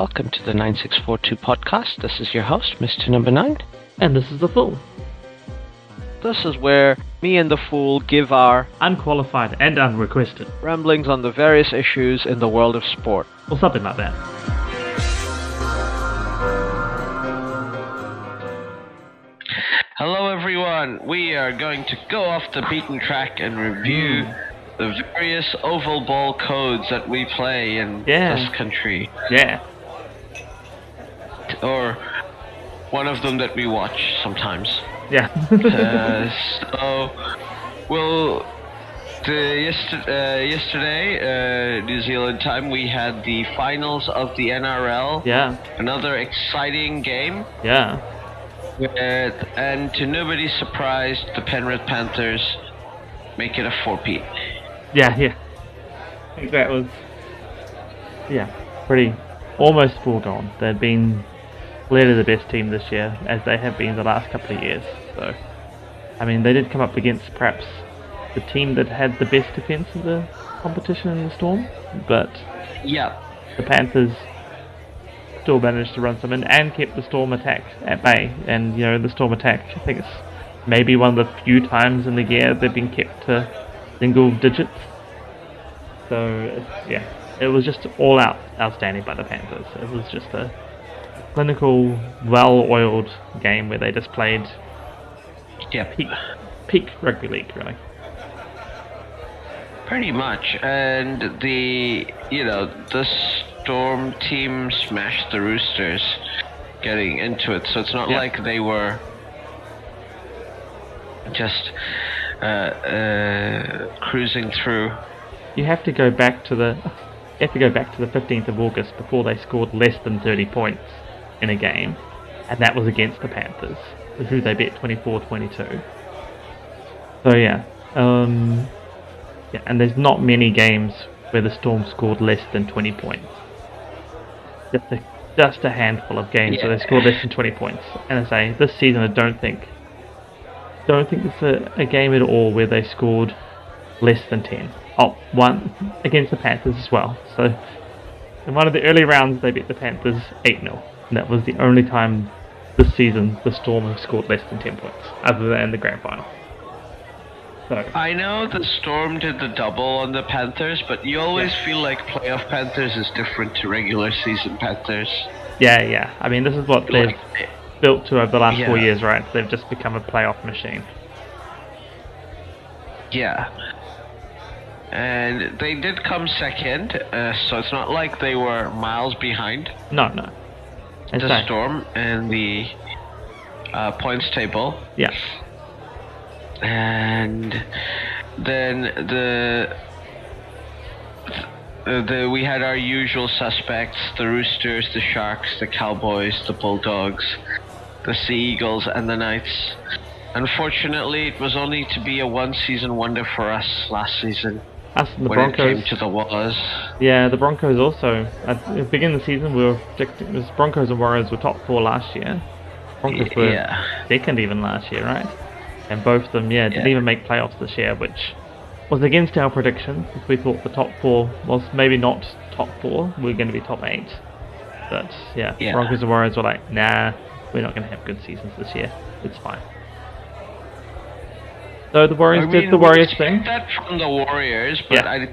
Welcome to the NineSixFourTwo podcast. This is your host, Mr. Number 9. And this is The Fool. This is where me and The Fool give our Unqualified and unrequested. ramblings on the various issues in the world of sport. Or something like that. Hello everyone, we are going to go off the beaten track and review the various oval ball codes that we play in this country. Yeah. Or one of them that we watch sometimes. Yeah. Yesterday, New Zealand time, we had the finals of the NRL. Yeah. Another exciting game. Yeah. And to nobody's surprise, the Penrith Panthers make it a 4-peat. Yeah. I think that was, pretty almost foregone. They've been clearly the best team this year, as they have been the last couple of years. So, I mean, they did come up against perhaps the team that had the best defense of the competition in the Storm, but the Panthers still managed to run some in and kept the Storm attack at bay. And, the Storm attack, I think it's maybe one of the few times in the year they've been kept to single digits. So, it was just all out outstanding by the Panthers. It was just a clinical, well-oiled game where they just played peak rugby league, really. Pretty much. And the Storm team smashed the Roosters getting into it, so it's not like they were just cruising through. You have to go back to the 15th of August before they scored less than 30 points in a game, and that was against the Panthers, who they bet 24-22. So and there's not many games where the Storm scored less than 20 points. Just a handful of games where they scored less than 20 points. And I say, this season I don't think it's a game at all where they scored less than 10. One against the Panthers as well. So in one of the early rounds they beat the Panthers 8-0. And that was the only time this season the Storm have scored less than 10 points, other than the grand final. So I know the Storm did the double on the Panthers, but you always feel like playoff Panthers is different to regular season Panthers. Yeah. I mean, this is what they've built to over the last 4 years, right? They've just become a playoff machine. Yeah. And they did come second, so it's not like they were miles behind. No. The Storm and the points table. Yeah. And then we had our usual suspects: the Roosters, the Sharks, the Cowboys, the Bulldogs, the Sea Eagles, and the Knights. Unfortunately, it was only to be a one-season wonder for us last season. Us and the when Broncos. It came to the Wars. Yeah, the Broncos also. At the beginning of the season, we were predicting the Broncos and Warriors were top 4 last year. Broncos were second even last year, right? And both of them, didn't even make playoffs this year, which was against our predictions. We thought the top 4 was maybe not top 4, we were going to be top 8. But Broncos and Warriors were like, nah, we're not going to have good seasons this year. It's fine. So the Warriors did the Warriors thing. That from the Warriors, but I'm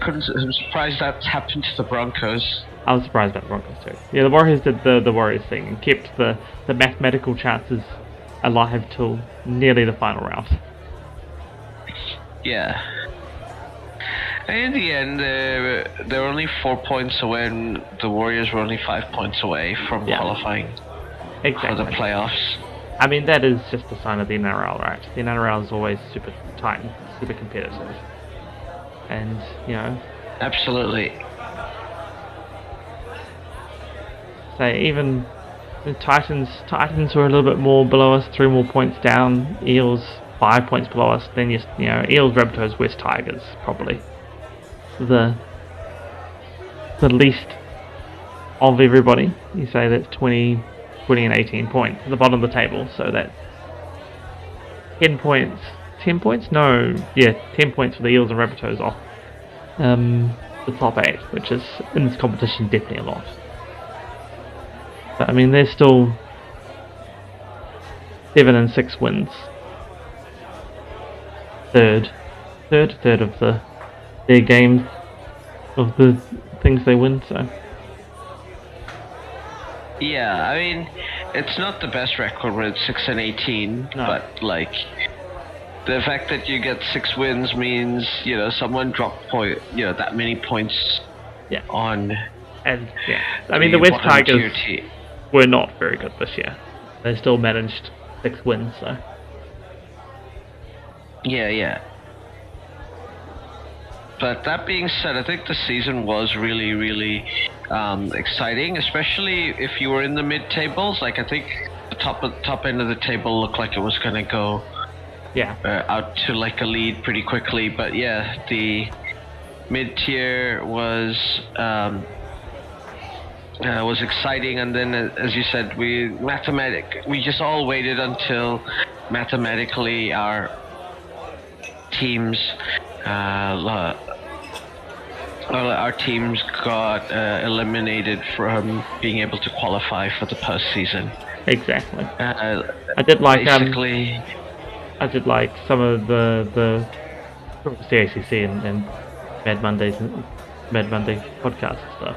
surprised that's happened to the Broncos. I was surprised about the Broncos too. Yeah, the Warriors did the Warriors thing and kept the mathematical chances alive till nearly the final round. Yeah. And in the end, they were only 4 points away, and the Warriors were only 5 points away from qualifying for the playoffs. I mean, that is just a sign of the NRL, right? The NRL is always super tight and super competitive. And, Absolutely. Say, even the Titans were a little bit more below us, 3 more points down. Eels, 5 points below us. Then, Eels, Rabbitohs, West Tigers, probably the least of everybody. You say that's 20 and 18 points at the bottom of the table, so that's 10 points. 10 points? No, 10 points for the Eels and Rabbitohs off the top 8, which is in this competition definitely a lot. But, I mean, they're still 7-6 wins. Third of their games of the things they win. So yeah, I mean, it's not the best record with 6-18, No. but like the fact that you get 6 wins means someone dropped that many points yeah, on. and yeah, I mean the West bottom tier Tigers team. were not very good this year. They still managed 6 wins. So Yeah. But that being said, I think the season was really, really exciting, especially if you were in the mid-tables. Like, I think the top end of the table looked like it was going to go yeah, out to like a lead pretty quickly. But yeah, the mid-tier was exciting, and then as you said, we just all waited until mathematically our teams got eliminated from being able to qualify for the postseason. exactly. I did like basically. I did like some of the CACC and Mad Monday podcast stuff.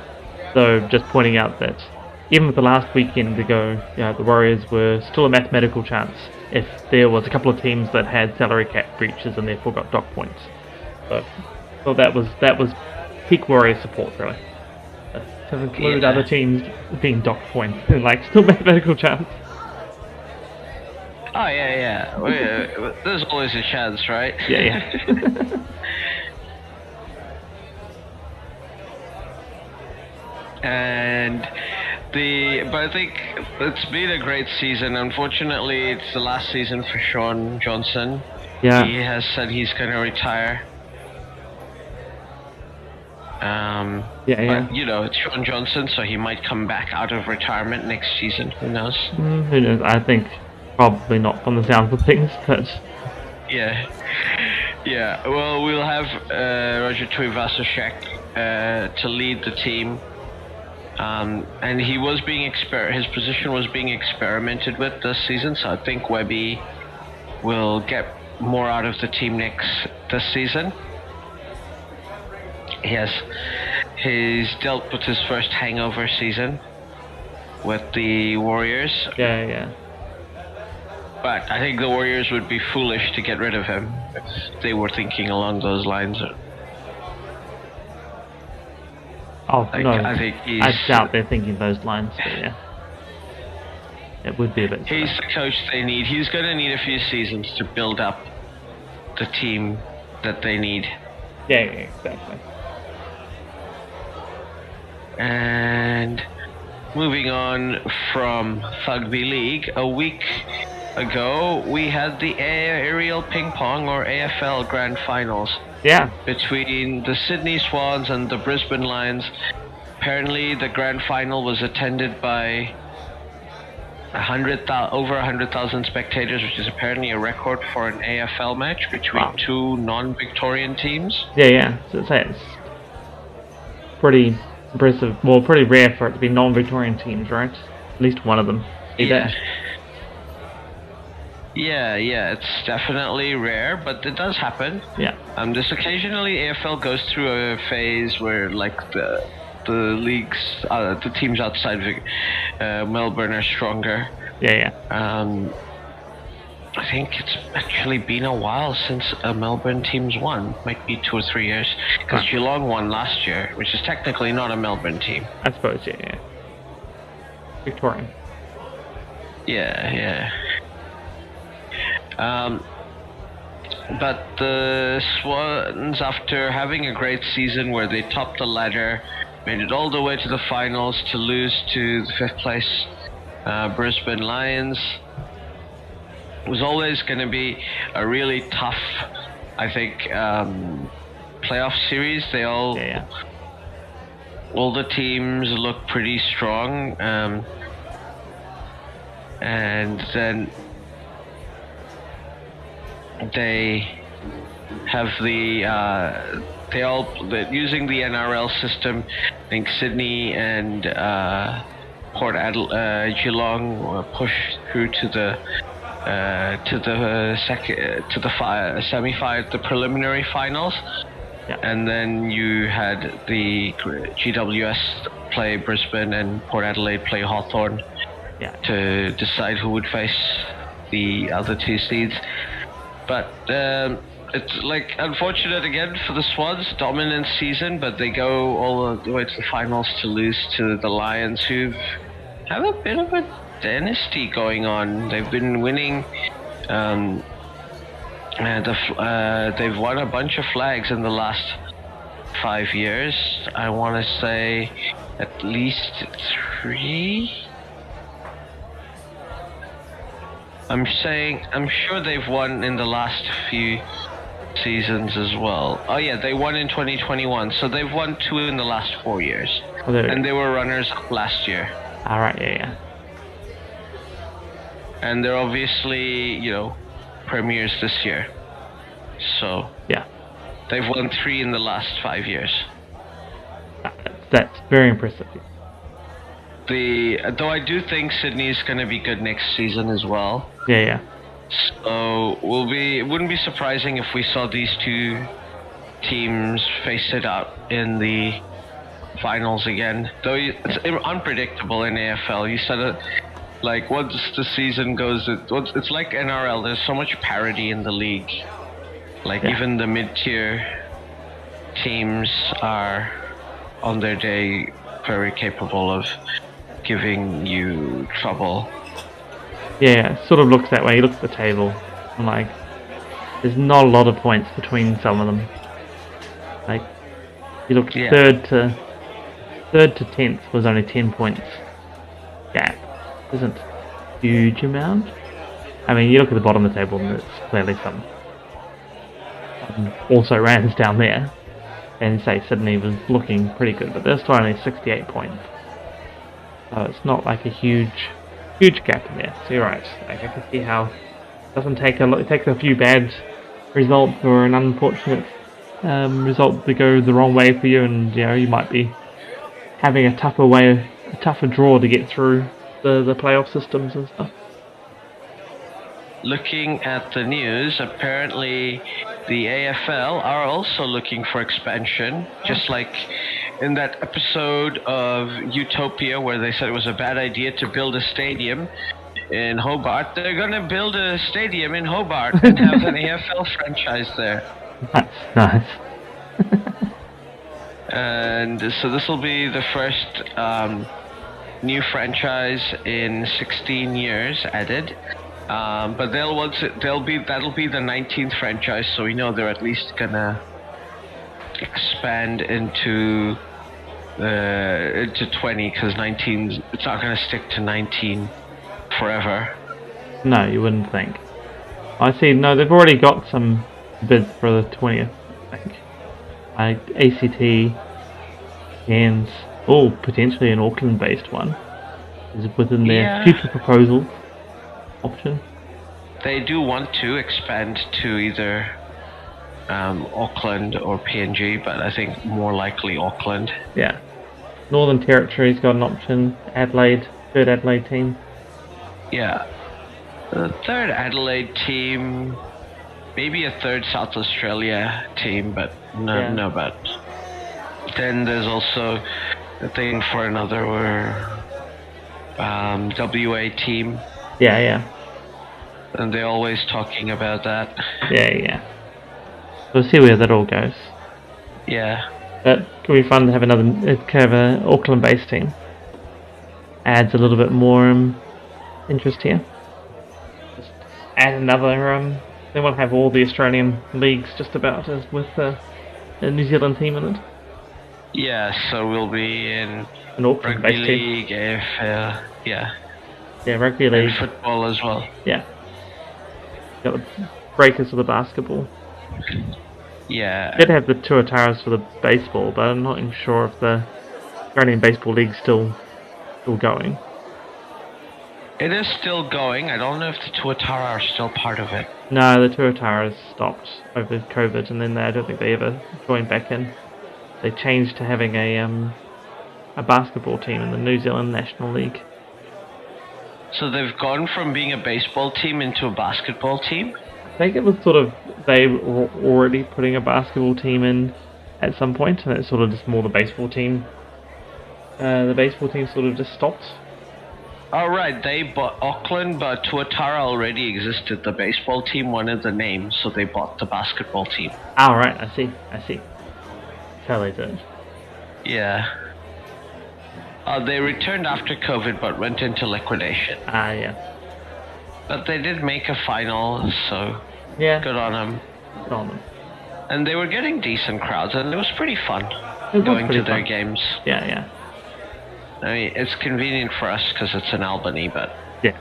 So just pointing out that even with the last weekend to go, the Warriors were still a mathematical chance if there was a couple of teams that had salary cap breaches and therefore got dock points. So that was peak Warrior support, really. To include other teams being dock points and still mathematical chance. Oh yeah. There's always a chance, right? Yeah. But I think it's been a great season. Unfortunately, it's the last season for Sean Johnson. Yeah. He has said he's going to retire. Yeah. But it's Sean Johnson, so he might come back out of retirement next season. Who knows? Who knows? I think probably not from the sounds of things, but yeah. Well, we'll have Roger Tuivasa-Sheck to lead the team. And he was his position was being experimented with this season, so I think Webby will get more out of the team this season. He's dealt with his first hangover season with the Warriors. Yeah. But I think the Warriors would be foolish to get rid of him if they were thinking along those lines. Oh, no, I doubt they're thinking those lines, but yeah. It would be a bit... He's the coach they need. He's going to need a few seasons to build up the team that they need. Yeah, exactly. And moving on from Rugby League, a week ago we had the aerial ping pong or AFL grand finals. Yeah. Between the Sydney Swans and the Brisbane Lions. Apparently the grand final was attended by over 100,000 spectators, which is apparently a record for an AFL match between two non-Victorian teams. Yeah. So it's pretty impressive. Well, pretty rare for it to be non-Victorian teams, right? At least one of them. Yeah, it's definitely rare, but it does happen. Yeah. This occasionally AFL goes through a phase where the leagues, the teams outside Melbourne are stronger. Yeah. I think it's actually been a while since a Melbourne team's won. Might be 2 or 3 years, because Geelong won last year, which is technically not a Melbourne team. I suppose, yeah. Victorian. Yeah. But the Swans, after having a great season where they topped the ladder, made it all the way to the finals to lose to the 5th place Brisbane Lions, it was always going to be a really tough, I think, playoff series. They all the teams look pretty strong, and then they have using the NRL system. I think Sydney and Geelong pushed through to the the preliminary finals. Yeah. And then you had the GWS play Brisbane and Port Adelaide play Hawthorn to decide who would face the other two seeds. But it's like unfortunate again for the Swans, dominant season, but they go all the way to the finals to lose to the Lions, who have a bit of a dynasty going on. They've been winning. They've won a bunch of flags in the last 5 years. I want to say at least 3. I'm sure they've won in the last few seasons as well. Oh yeah, they won in 2021, so they've won 2 in the last 4 years. And they were runners up last year. Alright, yeah. And they're obviously, premiers this year. So yeah, they've won 3 in the last 5 years. That's very impressive. Though I do think Sydney's going to be good next season as well. Yeah. So it wouldn't be surprising if we saw these two teams face it out in the finals again. Though it's unpredictable in AFL. You said it. Like, once the season goes, it's like NRL. There's so much parity in the league. Like, even the mid-tier teams are, on their day, very capable of giving you trouble. Yeah, it sort of looks that way. You look at the table, and, like, there's not a lot of points between some of them. Like, you look third to 10th was only 10 points gap. Isn't a huge amount. I mean, you look at the bottom of the table and there's clearly some also rans down there, and say Sydney was looking pretty good, but they're still only 68 points, so it's not like a huge gap in there. So you're right, like, I can see how it doesn't take it takes a few bad results or an unfortunate result to go the wrong way for you, and you might be having a tougher draw to get through the playoff systems and stuff. Looking at the news, apparently the AFL are also looking for expansion, just like in that episode of Utopia where they said it was a bad idea to build a stadium in Hobart. They're going to build a stadium in Hobart and have an AFL franchise there. That's nice. And so this will be the first new franchise in 16 years added. But that'll be the 19th franchise, so we know they're at least gonna expand into 20, because 19, it's not gonna stick to 19 forever. No, you wouldn't think. I see. No, they've already got some bids for the 20th, I think. ACT and potentially an Auckland-based one is within their future proposal option. They do want to expand to either Auckland or PNG, but I think more likely Auckland. Yeah. Northern Territory's got an option. Third Adelaide team. Yeah. The third Adelaide team, maybe a third South Australia team, but no, but then there's also a thing for another WA team. Yeah. And they're always talking about that. Yeah. We'll see where that all goes. Yeah. But it could be fun to have an Auckland-based team. Adds a little bit more interest here. Just add another. They want to have all the Australian leagues just about as with a New Zealand team in it. Yeah, so we'll be in an Auckland-based Rugby League, AFL, Yeah, Rugby League. And football as well. Yeah. Got the Breakers for the basketball. Yeah. Did have the Tuataras for the baseball, but I'm not even sure if the Australian Baseball League's still going. It is still going. I don't know if the Tuatara are still part of it. No, the Tuataras stopped over COVID, and then I don't think they ever joined back in. They changed to having a a basketball team in the New Zealand National League. So they've gone from being a baseball team into a basketball team? I think it was sort of, they were already putting a basketball team in at some point, and it's sort of just more the baseball team. The baseball team sort of just stopped. Oh, right, they bought Auckland, but Tuatara already existed. The baseball team wanted the name, so they bought the basketball team. Ah, right, I see. That's how they did. Yeah. They returned after COVID, but went into liquidation. Ah, yeah. But they did make a final, so Yeah. good on them. Good on them. And they were getting decent crowds, and it was pretty fun It was going pretty to their fun. games. Yeah. I mean, it's convenient for us because it's in Albany, but Yeah,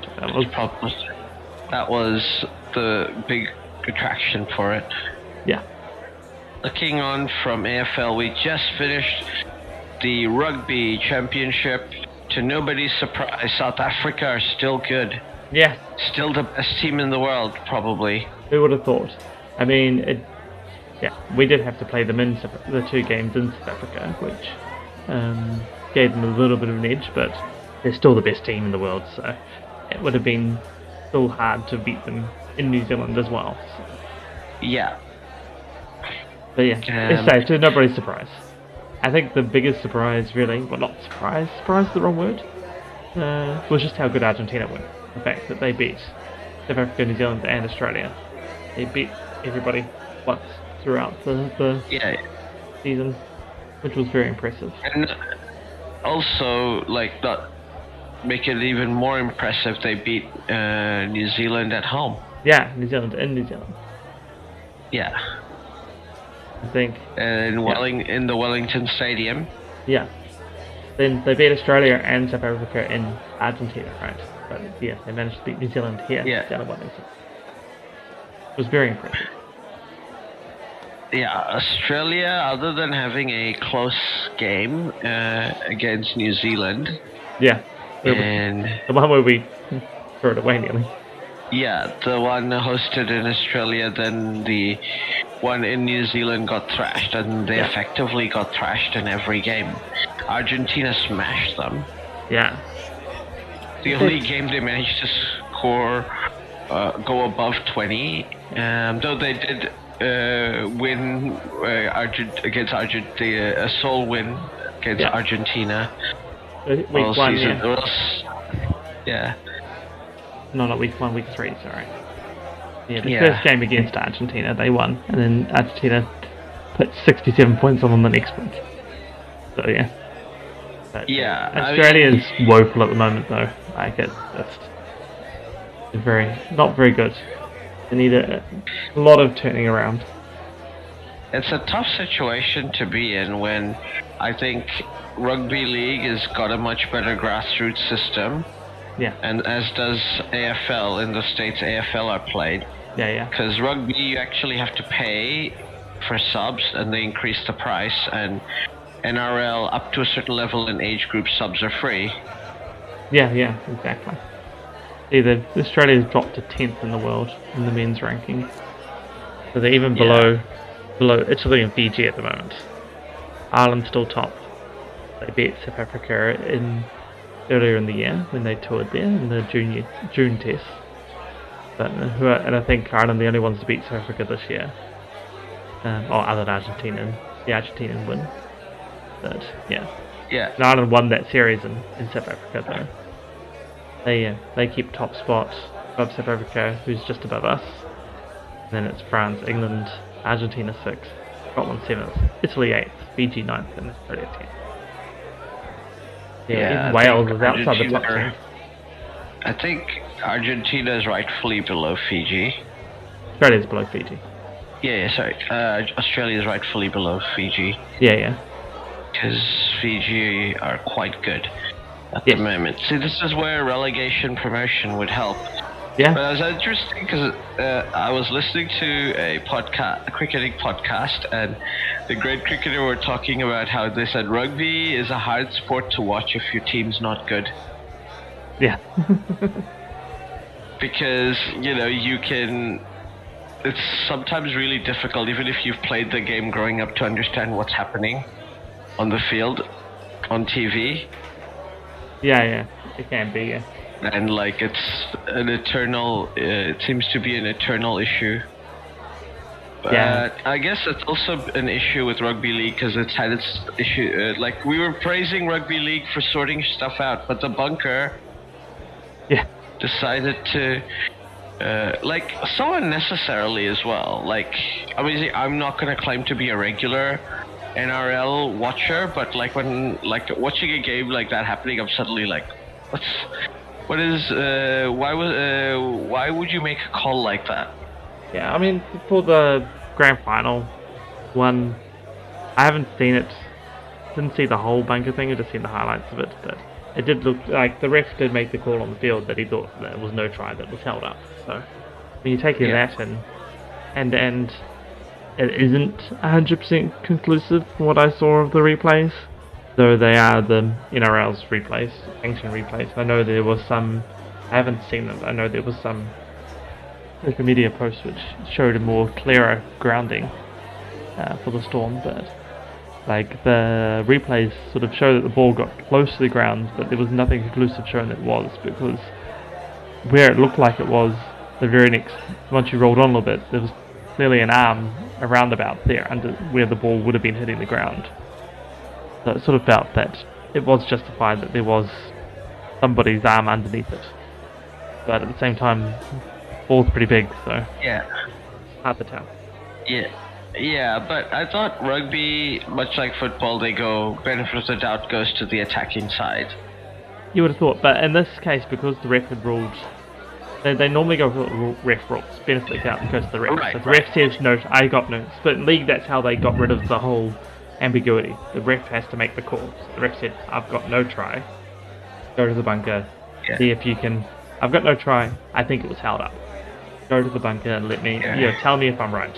that was the big attraction for it. Yeah. Looking on from AFL, we just finished the Rugby Championship. To nobody's surprise, South Africa are still good. Yeah. Still the best team in the world, probably. Who would have thought? I mean, we did have to play them in the 2 games in South Africa, which gave them a little bit of an edge, but they're still the best team in the world, so it would have been still hard to beat them in New Zealand as well. So. Yeah. But yeah, it's safe, to nobody's surprise. I think the biggest surprise, really, well, not surprise is the wrong word, was just how good Argentina were. The fact that they beat South Africa, New Zealand, and Australia. They beat everybody once throughout the season, which was very impressive. And also, that make it even more impressive, they beat New Zealand at home. Yeah, New Zealand in New Zealand. Yeah. I think. In the Wellington Stadium. Yeah. Then they beat Australia and South Africa in Argentina, right? But yeah, they managed to beat New Zealand here down at Wellington. It was very impressive. Yeah, Australia, other than having a close game against New Zealand. Yeah. And the one where we threw it away nearly. Yeah, the one hosted in Australia, then the one in New Zealand got thrashed, and they effectively got thrashed in every game. Argentina smashed them. Yeah. The only game they managed to score, go above 20, though they did win against Argentina, a sole win against Argentina. Week 1, yeah. No, not week 1, week 3, sorry. Yeah, the first game against Argentina, they won, and then Argentina put 67 points on them the next week. So, yeah. But, Australia's woeful at the moment, though. It's just not very good. They need a lot of turning around. It's a tough situation to be in when I think Rugby League has got a much better grassroots system. Yeah. And as does AFL in the States. AFL are played. Yeah. Because rugby, you actually have to pay for subs, and they increase the price. And NRL, up to a certain level in age group, subs are free. Yeah, exactly. Australia's dropped to 10th in the world in the men's ranking. So they're even below Italy and Fiji at the moment. Ireland's still top. They beat South Africa earlier in the year when they toured there in the June test. And I think Ireland are the only ones to beat South Africa this year. Other than Argentina, the Argentinian win. But yeah. And Ireland won that series in South Africa though. They keep top spot above South Africa, who's just above us. And then it's France, England, Argentina 6th, Scotland 7th, Italy 8th, Fiji 9th, and Australia 10th. Even Wales is outside the top 10. I think Argentina is rightfully below Fiji. Australia's below Fiji. Australia is rightfully below Fiji. Yeah. Because Fiji are quite good at the moment. See, this is where relegation promotion would help. Yeah. But it was interesting because I was listening to a cricketing podcast, and the great cricketer were talking about how they said rugby is a hard sport to watch if your team's not good. Yeah. Because, it's sometimes really difficult, even if you've played the game growing up, to understand what's happening on the field. on TV. Yeah, it can be, yeah. And like it's an eternal, it seems to be an eternal issue. But Yeah. I guess it's also an issue with Rugby League because it's had its issue. Like we were praising Rugby League for sorting stuff out, but the bunker decided to, like, so unnecessarily as well. Like, obviously, I'm not gonna claim to be a regular NRL watcher, but like when watching a game like that happening, I'm suddenly like, why would you make a call like that? Yeah, I mean, for the grand final one, I haven't seen it, didn't see the whole bunker thing, I just seen the highlights of it, but it did look like the ref did make the call on the field that he thought there was no try that was held up. So when you take that and it isn't 100% conclusive from what I saw of the replays, though they are the NRL's replays, ancient replays. I know there was some, I haven't seen them, I know there was some social media posts which showed a more clearer grounding for the Storm, but like the replays sort of show that the ball got close to the ground, but there was nothing conclusive showing that it was, because where it looked like it was, the very next, once you rolled on a little bit, there was clearly an arm around about there under where the ball would have been hitting the ground. So it sort of felt that it was justified that there was somebody's arm underneath it, but at the same time, ball's pretty big, so hard to tell. Yeah, but I thought rugby, much like football, they go benefit of the doubt goes to the attacking side. You would have thought, but in this case, because the ref had ruled, they normally go for ref rules, benefit of the doubt goes to the ref. Right, If the ref says no, I got no. But in league, that's how they got rid of the whole ambiguity. The ref has to make the call. So the ref said, I've got no try. Go to the bunker, see if you can. I've got no try. I think it was held up. Go to the bunker and let me, tell me if I'm right.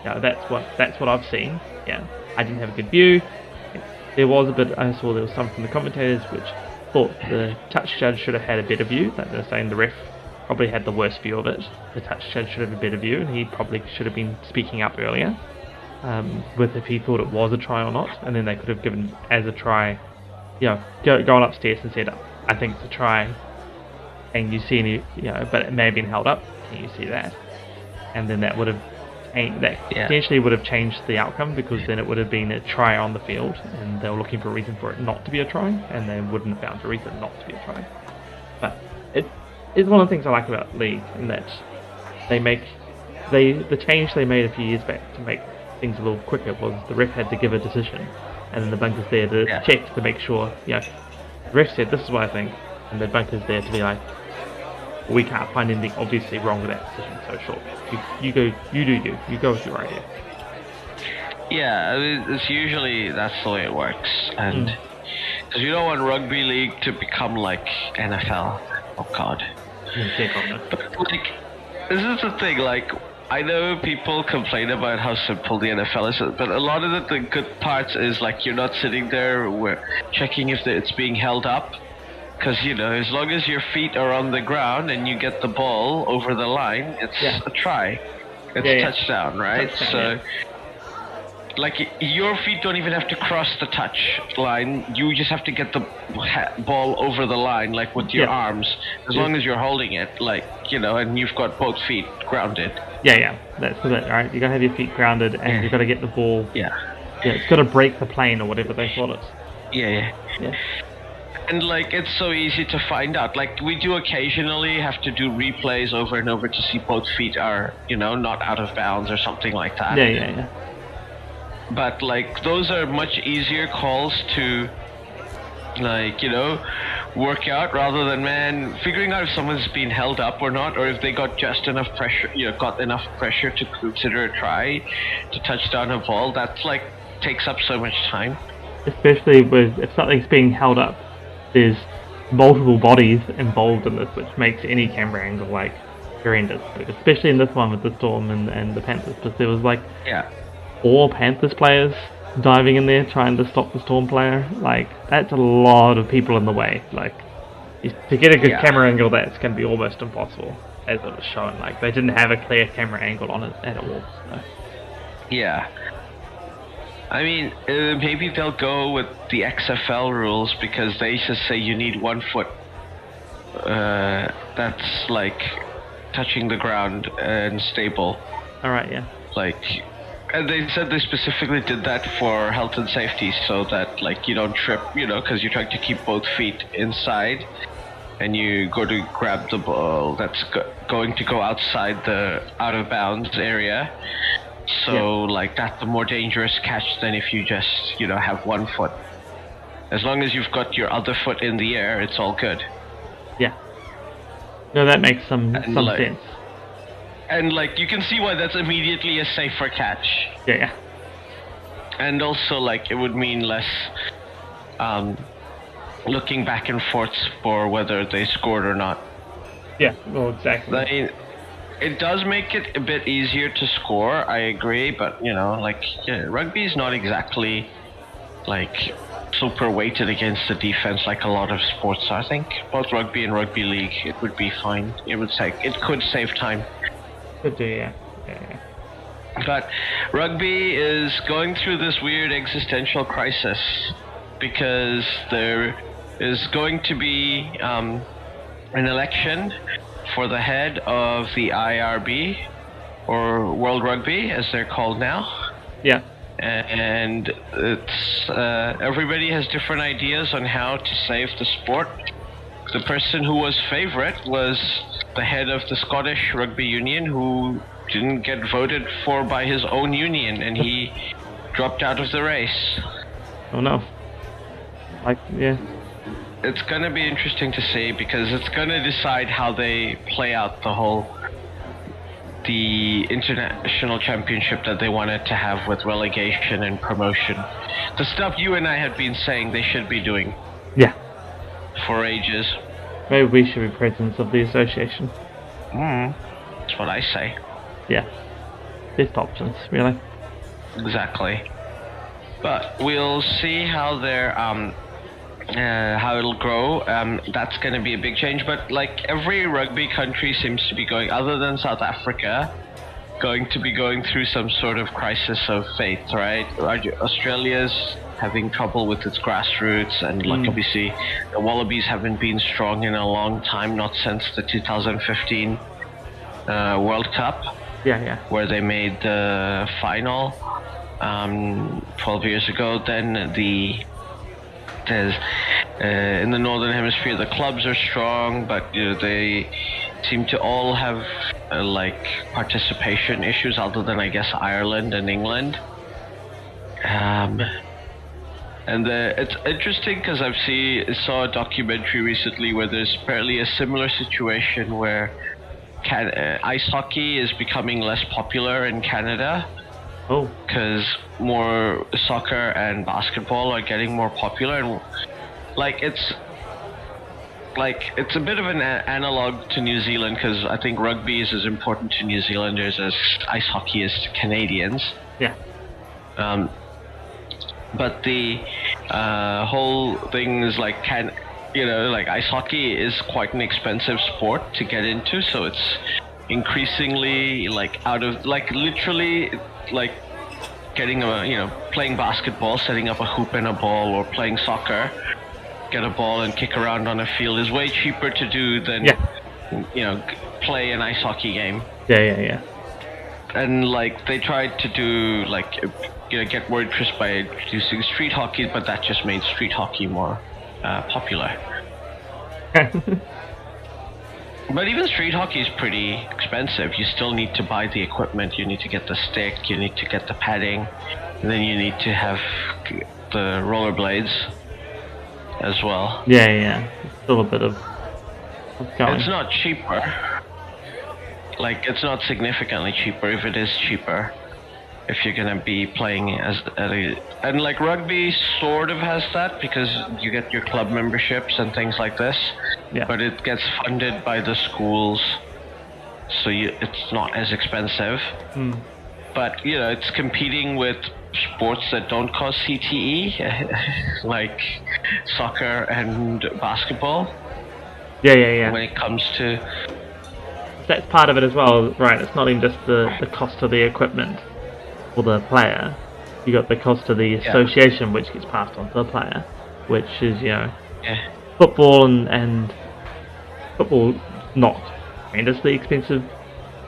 That's what I've seen. Yeah, I didn't have a good view. There was a bit. I saw there was some from the commentators which thought the touch judge should have had a better view. Like they're saying the ref probably had the worst view of it. The touch judge should have a better view, and he probably should have been speaking up earlier with if he thought it was a try or not, and then they could have given as a try. Gone upstairs and said, I think it's a try. And you see any, but it may have been held up. Can you see that? And then that would have. Potentially would have changed the outcome, because then it would have been a try on the field, and they were looking for a reason for it not to be a try, and they wouldn't have found a reason not to be a try. But it is one of the things I like about League, in that the change they made a few years back to make things a little quicker was the ref had to give a decision, and then the bunker's there to check to make sure, the ref said this is what I think, and the bunker's there to be like, we can't find anything obviously wrong with that decision, so sure. You go with your idea. Yeah, it's usually that's the way it works, and because you don't want rugby league to become like NFL. Oh God. But like, this is the thing. Like, I know people complain about how simple the NFL is, but a lot of the good parts is like you're not sitting there checking if it's being held up. Because, as long as your feet are on the ground and you get the ball over the line, it's a try. It's a touchdown, right? Touchdown, like, your feet don't even have to cross the touch line. You just have to get the ball over the line, like, with your arms. As long as you're holding it, like, and you've got both feet grounded. Yeah. That's it, right? You got to have your feet grounded, and you've got to get the ball. Yeah, it's got to break the plane, or whatever they call it. Yeah. And like, it's so easy to find out. Like, we do occasionally have to do replays over and over to see both feet are, not out of bounds or something like that. Yeah. But like, those are much easier calls to, like, work out, rather than figuring out if someone's been held up or not, or if they got just enough pressure, got enough pressure to consider a try to touch down a ball. That's like takes up so much time. Especially if something's being held up. There's multiple bodies involved in this, which makes any camera angle like horrendous. Especially in this one with the Storm and the Panthers, because there was like 4 Panthers players diving in there trying to stop the Storm player. Like, that's a lot of people in the way. Like, to get a good camera angle, that's going to be almost impossible, as it was shown. Like, they didn't have a clear camera angle on it at all. So. Yeah. I mean, maybe they'll go with the XFL rules because they just say you need 1 foot. That's like touching the ground and stable. All right, yeah. Like, and they said they specifically did that for health and safety, so that like you don't trip, because you're trying to keep both feet inside, and you go to grab the ball that's going to go outside the out of bounds area. So like that's a more dangerous catch than if you just have 1 foot. As long as you've got your other foot in the air, it's all good. Yeah. No, that makes some sense. And like you can see why that's immediately a safer catch. Yeah. And also like it would mean less looking back and forth for whether they scored or not. Yeah, well, exactly. I mean, it does make it a bit easier to score, I agree, but rugby is not exactly like super weighted against the defense like a lot of sports are. I think both rugby and rugby league, it would be fine. It could save time. Could do, yeah. But rugby is going through this weird existential crisis because there is going to be an election for the head of the IRB, or World Rugby as they're called now. Yeah. And it's everybody has different ideas on how to save the sport. The person who was favorite was the head of the Scottish Rugby Union, who didn't get voted for by his own union, and he dropped out of the race. Oh no. Yeah. It's going to be interesting to see because it's going to decide how they play out the international championship that they wanted to have with relegation and promotion. The stuff you and I had been saying they should be doing. Yeah. For ages. Maybe we should be presidents of the association. That's what I say. Yeah. Best options, really. Exactly. But we'll see how how it'll grow. That's going to be a big change. But like every rugby country seems to be going, other than South Africa, going through some sort of crisis of faith, right? Australia's having trouble with its grassroots, and like obviously the Wallabies haven't been strong in a long time, not since the 2015 World Cup. Yeah. Where they made the final 12 years ago. Then in the Northern Hemisphere, the clubs are strong, but they seem to all have like participation issues, other than I guess Ireland and England. And it's interesting because I saw a documentary recently where there's apparently a similar situation where ice hockey is becoming less popular in Canada. Oh. Because more soccer and basketball are getting more popular, and it's a bit of an analog to New Zealand, because I think rugby is as important to New Zealanders as ice hockey is to Canadians. Yeah. But the whole thing is ice hockey is quite an expensive sport to get into, so it's increasingly literally getting playing basketball, setting up a hoop and a ball, or playing soccer, get a ball and kick around on a field is way cheaper to do than play an ice hockey game. Yeah. And they tried to do get more interest by introducing street hockey, but that just made street hockey more popular. But even street hockey is pretty expensive. You still need to buy the equipment, you need to get the stick, you need to get the padding, and then you need to have the rollerblades as well. Yeah. It's still a bit of going. It's not cheaper. It's not significantly cheaper, if it is cheaper. If you're gonna be playing and rugby sort of has that, because you get your club memberships and things like this. Yeah. But it gets funded by the schools, so it's not as expensive. But it's competing with sports that don't cost CTE, like soccer and basketball. Yeah. When it comes to that's part of it as well, right? It's not even just the cost of the equipment for the player. you got the cost of the association, which gets passed on to the player, which is football and football not tremendously expensive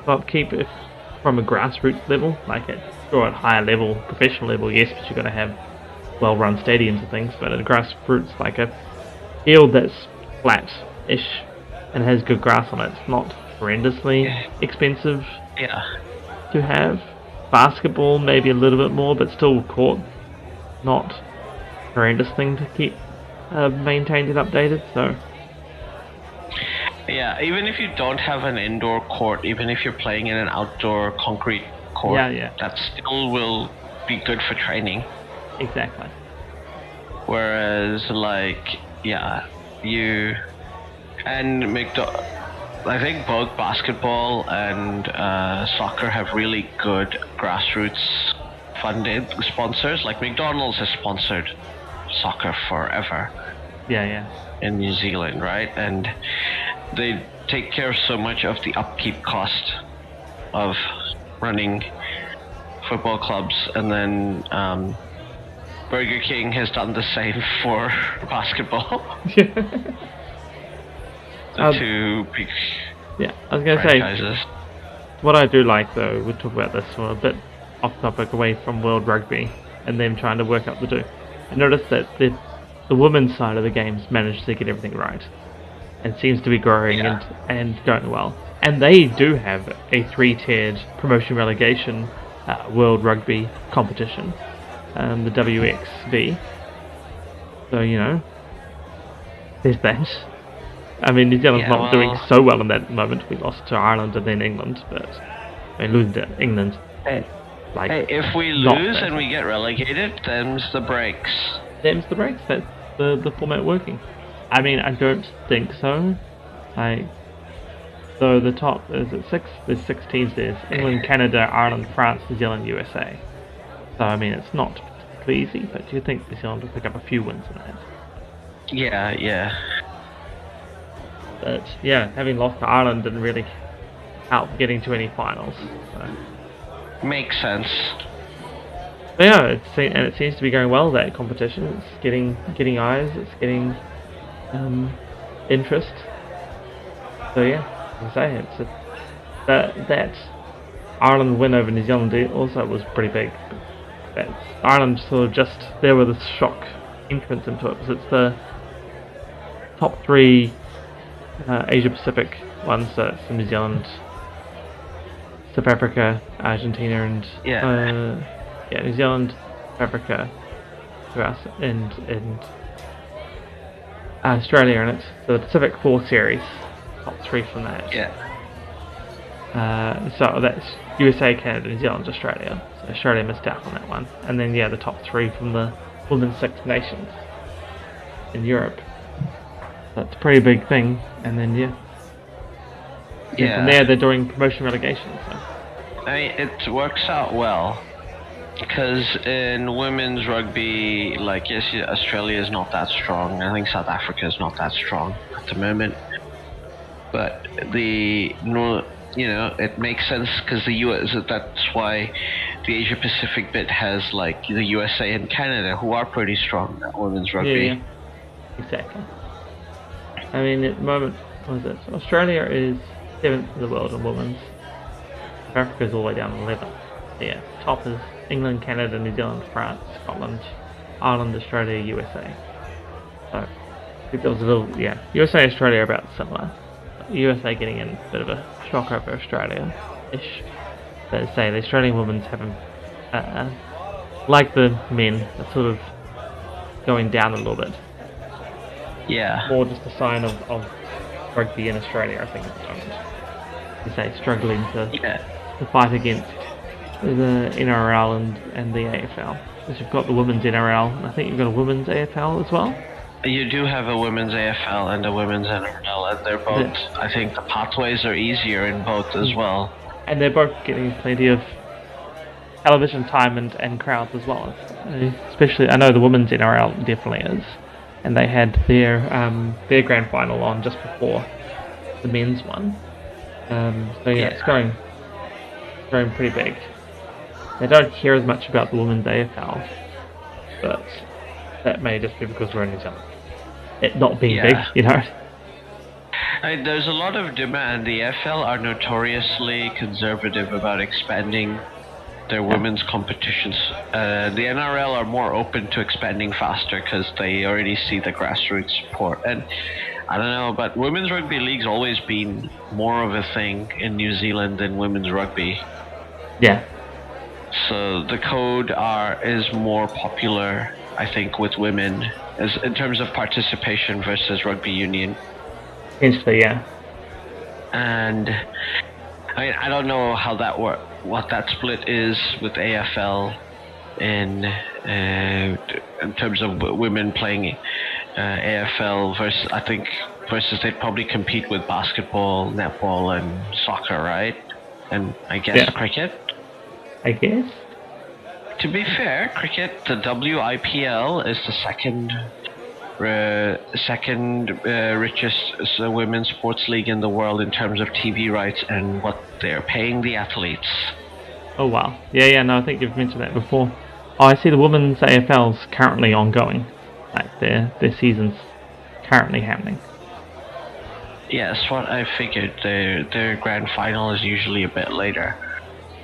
to upkeep if from a grassroots level, like at higher level, professional level, yes, but you've got to have well-run stadiums and things. But at a grassroots, like a field that's flat-ish and has good grass on it, it's not horrendously expensive to have. Basketball, maybe a little bit more, but still court, not horrendous thing to keep maintained and updated. So yeah, even if you don't have an indoor court, even if you're playing in an outdoor concrete court, that still will be good for training. Exactly. Whereas, like, you and I think both basketball and soccer have really good grassroots funded sponsors. Like McDonald's has sponsored soccer forever. In New Zealand, right? And they take care of so much of the upkeep cost of running football clubs, and then Burger King has done the same for basketball. The two big I was going to say, what I do like though, we'll talk about this one a bit off topic, away from World Rugby and them trying to work out the do. I noticed that the women's side of the game's managed to get everything right, and seems to be growing and going well. And they do have a 3-tiered promotion relegation World Rugby competition, the WXV. So, there's that. I mean, New Zealand's not doing so well in that moment. We lost to Ireland and then England, but losing to England. If we lose and we get relegated, them's the breaks. Them's the breaks. That's the format working. I mean, I don't think so. So the top, is it 6? There's 6 teams. There's England, Canada, Ireland, France, New Zealand, USA. So, I mean, it's not particularly easy, but you think New Zealand will pick up a few wins in that. Yeah. But, having lost to Ireland didn't really help getting to any finals. So. Makes sense. But it seems to be going well, that competition. It's getting eyes, it's getting interest. So as I say, that Ireland win over New Zealand also was pretty big. That Ireland sort of just there with a shock entrance into it, because it's the top 3 Asia Pacific ones. So it's New Zealand, South Africa, Argentina, and New Zealand, South Africa, US, and Australia in it. So the Pacific 4 series, top 3 from that. So that's USA, Canada, New Zealand, Australia. So Australia missed out on that one. And then the top 3 from the Women's Six Nations in Europe. That's a pretty big thing. And then from there they're doing promotion relegation. So. I mean, it works out well, because in women's rugby, like, yes, Australia is not that strong. I think South Africa is not that strong at the moment. But it makes sense, because the US, that's why the Asia Pacific bit has, like, the USA and Canada, who are pretty strong at women's rugby. Yeah, exactly. I mean, at the moment, what is it? Australia is 7th in the world in women's. South Africa's all the way down to 11th. Top is England, Canada, New Zealand, France, Scotland, Ireland, Australia, USA. So, I think there was a little, USA and Australia are about similar. USA getting in a bit of a shock over Australia-ish. But as I say, the Australian women's haven't, like the men, are sort of going down a little bit. Yeah. More just a sign of rugby in Australia, I think, at the moment. As I say, struggling to fight against the NRL and the AFL. Because you've got the women's NRL, and I think you've got a women's AFL as well. You do have a women's AFL and a women's NRL, and they're both, I think the pathways are easier in both as well. And they're both getting plenty of television time and crowds as well. Especially, I know the women's NRL definitely is. And they had their grand final on just before the men's one. It's going pretty big. They don't hear as much about the women's AFL, but that may just be because we're in New Zealand. It not being big, you know. There's a lot of demand. The AFL are notoriously conservative about expanding their women's competitions. The NRL are more open to expanding faster because they already see the grassroots support. And I don't know, but women's rugby league's always been more of a thing in New Zealand than women's rugby. Yeah. So the code is more popular, I think, with women as in terms of participation versus rugby union. Essentially, yeah. And I mean, I don't know how that what that split is with AFL in terms of women playing AFL versus they'd probably compete with basketball, netball, and soccer, right? And I guess cricket. I guess. To be fair, cricket, the WIPL is the second richest women's sports league in the world in terms of TV rights and what they're paying the athletes. Oh wow. Yeah, no, I think you've mentioned that before. Oh, I see the women's AFL's currently ongoing. Like their season's currently happening. Yes, what I figured. Their grand final is usually a bit later.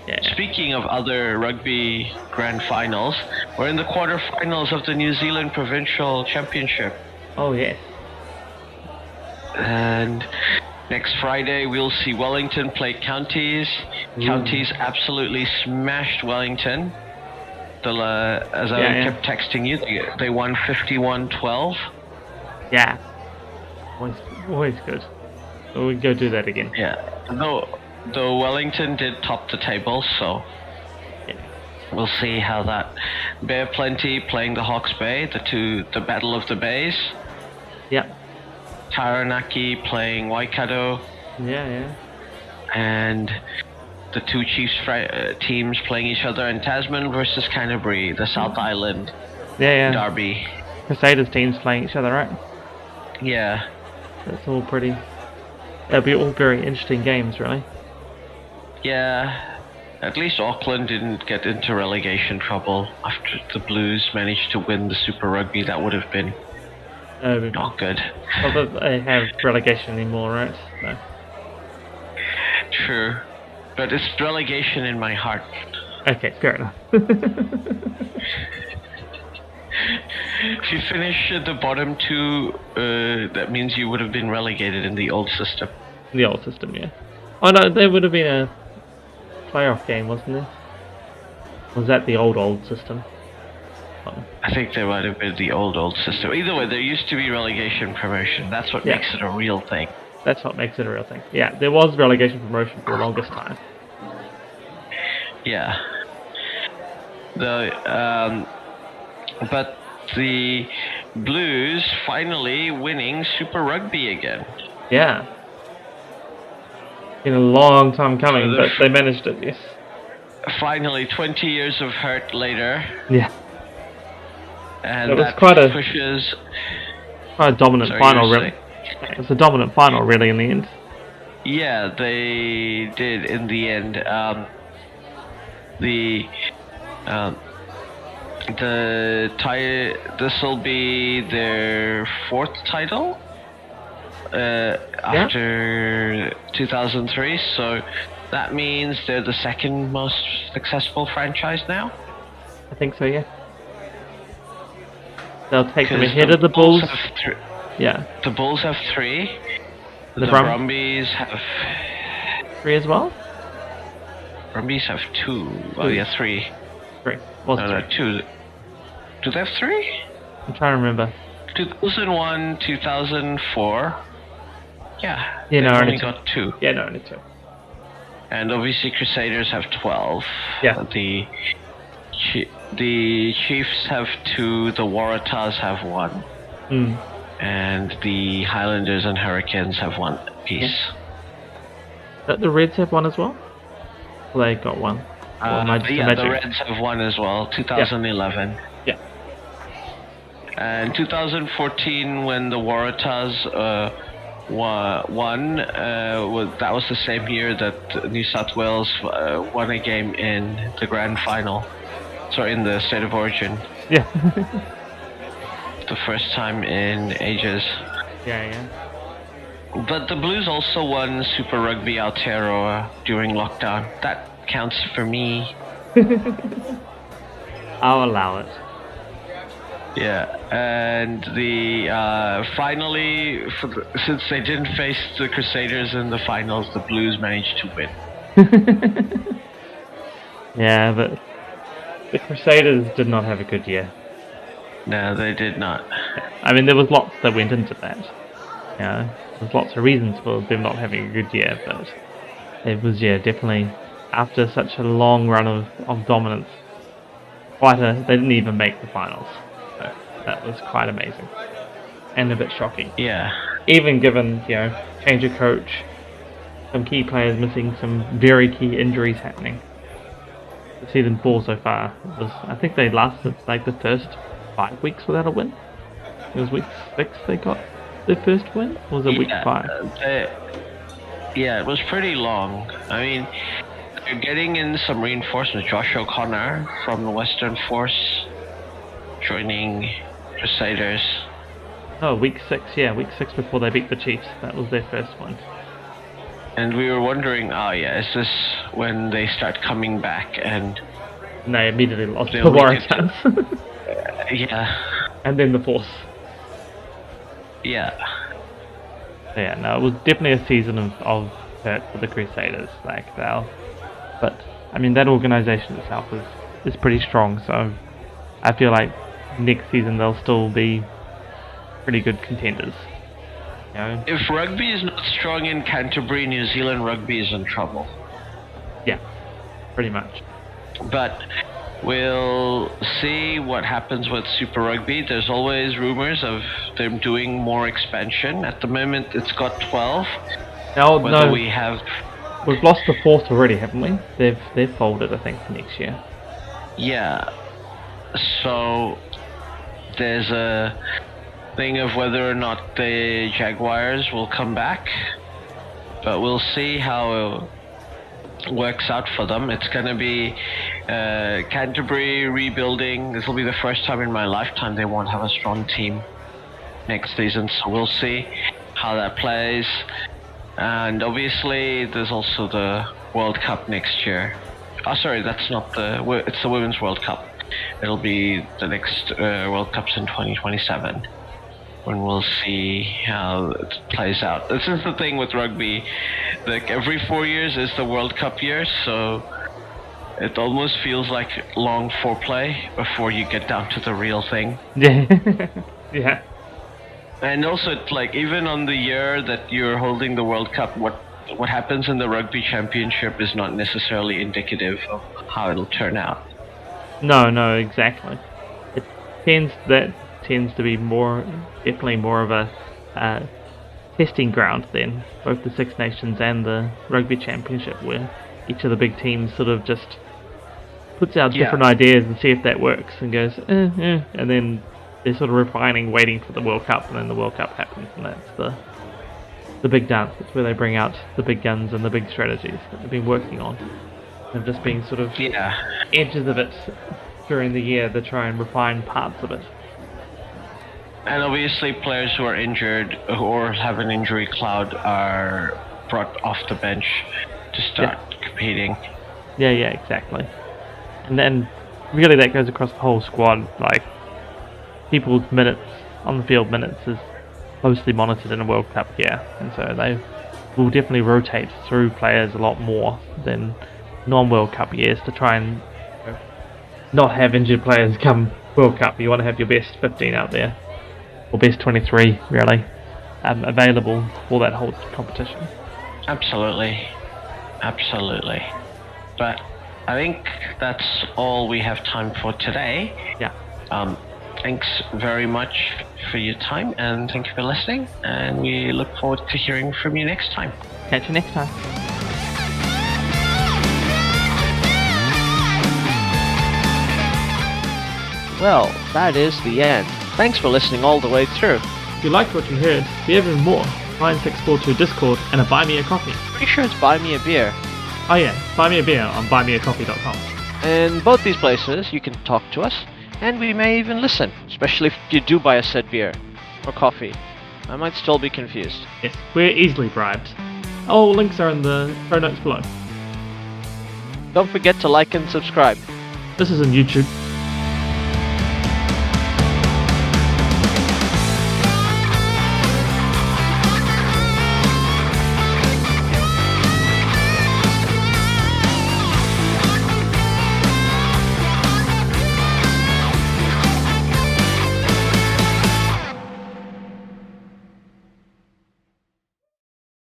Yeah. Speaking of other rugby grand finals, we're in the quarterfinals of the New Zealand Provincial Championship. Oh yes. And next Friday we'll see Wellington play Counties. Counties absolutely smashed Wellington. As I kept texting you, they won 51-12. Yeah. Always good. So we go do that again. Yeah. Though Wellington did top the table, so we'll see how that. Bay Plenty playing the Hawke's Bay, the Battle of the Bays. Yeah. Taranaki playing Waikato. Yeah. And the two Chiefs teams playing each other in Tasman versus Canterbury, the South Island derby. Crusaders teams playing each other, right? Yeah. That's all pretty. They'll be all very interesting games, really. Yeah, at least Auckland didn't get into relegation trouble after the Blues managed to win the Super Rugby. That would have been not good. Well, they have relegation anymore, right? No. True, but it's relegation in my heart. Okay, fair enough. If you finish at the bottom two, that means you would have been relegated in the old system. The old system, yeah. Oh no, there would have been a playoff game, wasn't there? Was that the old system? I think there might have been the old system. Either way, there used to be relegation promotion. That's what makes it a real thing. That's what makes it a real thing. Yeah, there was relegation promotion for the longest time. Yeah. But the Blues finally winning Super Rugby again. Yeah. Been a long time coming, but they managed it, yes. Finally, 20 years of hurt later. Yeah. And it was that quite a dominant final, really. It was a dominant final, really, in the end. Yeah, they did in the end. This will be their fourth title after 2003, so that means they're the second most successful franchise now. I think so, yeah. They'll take them ahead of the Bulls. The Bulls have 3. The Brumbies have 3 as well. Brumbies have 2. Oh yeah, 3. 3. No, 2. Do they have 3? I'm trying to remember. 2001, 2004. Yeah. Yeah, no, only got 2. Yeah, no, only 2. And obviously Crusaders have 12. Yeah. The Chiefs have 2. The Waratahs have 1. And the Highlanders and Hurricanes have 1 piece. Yeah. The Reds have 1 as well? Well, they got 1. The Reds have 1 as well. 2011. Yeah. And 2014, when the Waratahs won. That was the same year that New South Wales won a game in the grand final. Sorry, in the state of origin. Yeah. The first time in ages. Yeah. But the Blues also won Super Rugby Aotearoa during lockdown. That counts for me. I'll allow it. Yeah, and finally, since they didn't face the Crusaders in the finals, the Blues managed to win. Yeah, but the Crusaders did not have a good year. No, they did not. I mean, there was lots that went into that. You know, there's lots of reasons for them not having a good year, but it was, definitely, after such a long run of dominance, they didn't even make the finals. So that was quite amazing. And a bit shocking. Yeah. Even given, change of coach, some key players missing, some very key injuries happening. The season 4 so far I think they lasted like the first 5 weeks without a win. It was week 6 they got their first win, or was it week 5? It was pretty long. I mean, they're getting in some reinforcements. Josh O'Connor from the Western Force joining Crusaders. Oh, week 6, week 6 before they beat the Chiefs. That was their first one. And we were wondering, is this when they start coming back? And they immediately lost the Waratahs. Yeah. And then the Force. Yeah. Yeah, no, it was definitely a season of hurt for the Crusaders. But I mean, that organisation itself is pretty strong. So I feel like next season they'll still be pretty good contenders. If rugby is not strong in Canterbury, New Zealand rugby is in trouble. Yeah, pretty much. But we'll see what happens with Super Rugby. There's always rumors of them doing more expansion. At the moment, it's got 12. We've lost the fourth already, haven't we? They've folded, I think, for next year. Yeah. So there's a thing of whether or not the Jaguars will come back, but we'll see how it works out for them. It's going to be Canterbury rebuilding. This will be the first time in my lifetime they won't have a strong team next season, so we'll see how that plays. And obviously there's also the World Cup next year. It's the Women's World Cup. It'll be the next World Cup's in 2027. When we'll see how it plays out. This is the thing with rugby. Like every 4 years is the World Cup year, so it almost feels like long foreplay before you get down to the real thing. Yeah. And also, even on the year that you're holding the World Cup, what happens in the Rugby Championship is not necessarily indicative of how it'll turn out. No, exactly. It tends to be definitely more of a testing ground then, both the Six Nations and the Rugby Championship, where each of the big teams sort of just puts out different ideas and see if that works, and goes, and then they're sort of refining, waiting for the World Cup, and then the World Cup happens, and that's the big dance. It's where they bring out the big guns and the big strategies that they've been working on. They've just been sort of edges of it during the year to try and refine parts of it. And obviously players who are injured or have an injury cloud are brought off the bench to start competing. Yeah, exactly. And then really that goes across the whole squad. Like, people's minutes, on the field minutes, is closely monitored in a World Cup year. And so they will definitely rotate through players a lot more than non-World Cup years to try and not have injured players come World Cup. You want to have your best 15 out there. Or best 23, really, available for that whole competition. Absolutely. But I think that's all we have time for today. Yeah. Thanks very much for your time, and thank you for listening, and we look forward to hearing from you next time. Catch you next time. Well, that is the end. Thanks for listening all the way through. If you liked what you heard, for even more, NineSixFourTwo Discord, and a Buy Me a Coffee. Pretty sure it's Buy Me a Beer. Oh yeah, buy me a beer on buymeacoffee.com. In both these places, you can talk to us, and we may even listen, especially if you do buy a said beer or coffee. I might still be confused. Yes, we're easily bribed. All links are in the show notes below. Don't forget to like and subscribe. This is on YouTube.